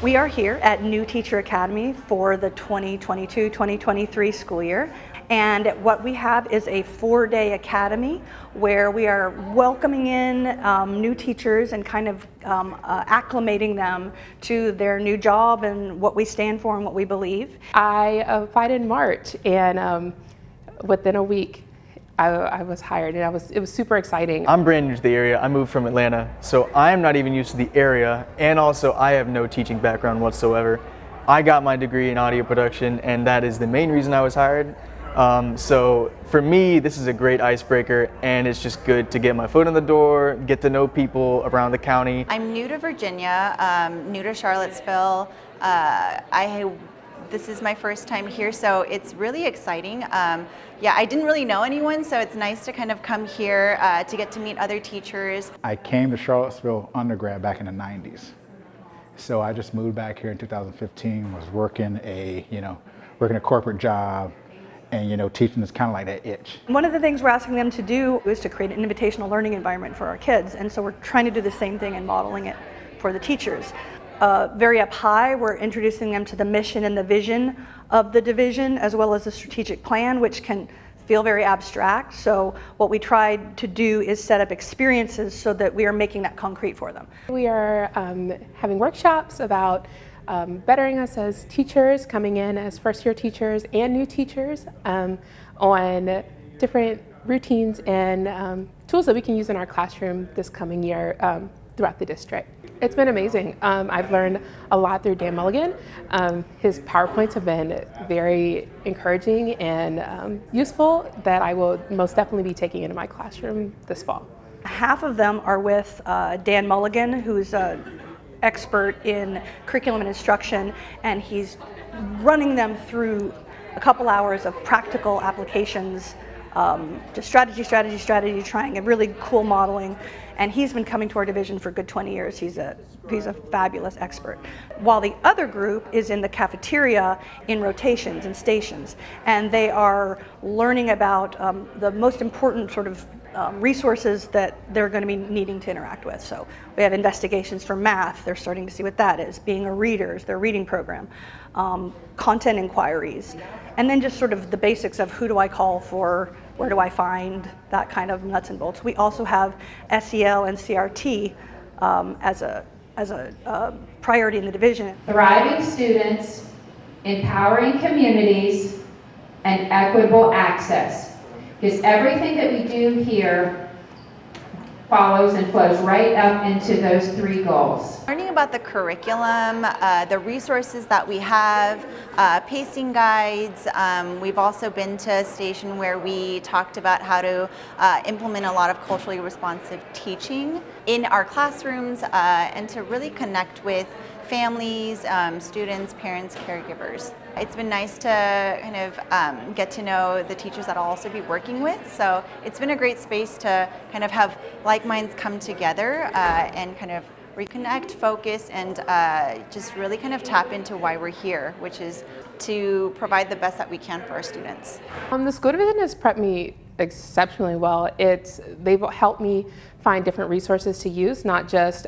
We are here at New Teacher Academy for the 2022-2023 school year. And what we have is a 4-day academy where we are welcoming in new teachers and kind of acclimating them to their new job and what we stand for and what we believe. I applied in March, and within a week I was hired, and it was super exciting. I'm brand new to the area. I moved from Atlanta, so I am not even used to the area, and also I have no teaching background whatsoever. I got my degree in audio production, and that is the main reason I was hired. So for me, this is a great icebreaker, and it's just good to get my foot in the door, get to know people around the county. I'm new to Virginia, new to Charlottesville. This is my first time here, so it's really exciting. Yeah, I didn't really know anyone, so it's nice to kind of come here to get to meet other teachers. I came to Charlottesville undergrad back in the 90s. So I just moved back here in 2015, was working a corporate job, and teaching is kind of like that itch. One of the things we're asking them to do is to create an invitational learning environment for our kids, and so we're trying to do the same thing and modeling it for the teachers. Very up high, we're introducing them to the mission and the vision of the division, as well as the strategic plan, which can feel very abstract. So what we tried to do is set up experiences so that we are making that concrete for them. We are having workshops about bettering us as teachers, coming in as first-year teachers and new teachers, on different routines and tools that we can use in our classroom this coming year throughout the district. It's been amazing. I've learned a lot through Dan Mulligan. His PowerPoints have been very encouraging and useful that I will most definitely be taking into my classroom this fall. Half of them are with Dan Mulligan, who's an expert in curriculum and instruction, and he's running them through a couple hours of practical applications, just strategy, trying a really cool modeling. And he's been coming to our division for a good 20 years. He's a fabulous expert. While the other group is in the cafeteria in rotations and stations, and they are learning about the most important sort of resources that they're going to be needing to interact with. So we have investigations for math. They're starting to see what that is. Being a reader is their reading program. Content inquiries. And then just sort of the basics of who do I call for, where do I find, that kind of nuts and bolts. We also have SEL and CRT as a priority in the division. Thriving students, empowering communities, and equitable access. Because everything that we do here follows and flows right up into those 3 goals. Learning about the curriculum, the resources that we have, pacing guides. We've also been to a station where we talked about how to implement a lot of culturally responsive teaching in our classrooms and to really connect with families, students, parents, caregivers. It's been nice to kind of get to know the teachers that I'll also be working with. So it's been a great space to kind of have like minds come together and kind of reconnect, focus, and just really kind of tap into why we're here, which is to provide the best that we can for our students. The school division has prepped me exceptionally well. They've helped me find different resources to use, not just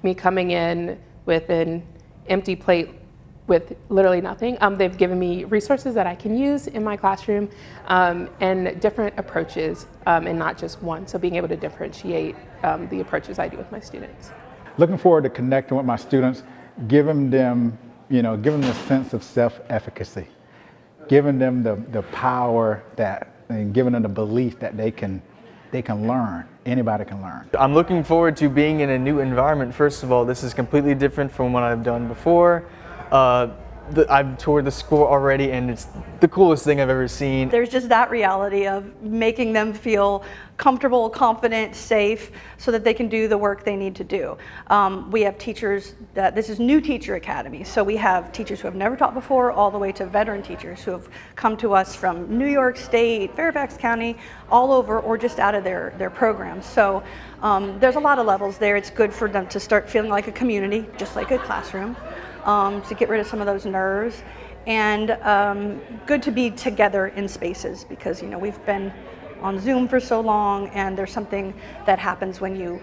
me coming in with an empty plate with literally nothing. They've given me resources that I can use in my classroom and different approaches and not just one. So being able to differentiate the approaches I do with my students. Looking forward to connecting with my students, giving them a sense of self-efficacy, giving them the power and giving them the belief that they can learn. Anybody can learn. I'm looking forward to being in a new environment. First of all, this is completely different from what I've done before. I've toured the school already, and it's the coolest thing I've ever seen. There's just that reality of making them feel comfortable, confident, safe, so that they can do the work they need to do. We have teachers this is New Teacher Academy, so we have teachers who have never taught before, all the way to veteran teachers who have come to us from New York State, Fairfax County, all over, or just out of their programs. So there's a lot of levels there. It's good for them to start feeling like a community, just like a classroom. To get rid of some of those nerves, and good to be together in spaces, because we've been on Zoom for so long, and there's something that happens when you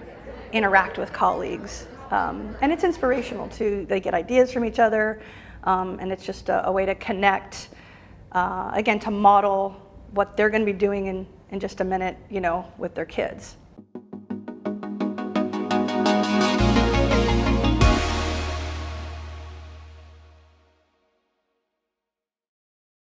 interact with colleagues And it's inspirational too. They get ideas from each other, and it's just a way to connect, again, to model what they're going to be doing in just a minute, with their kids.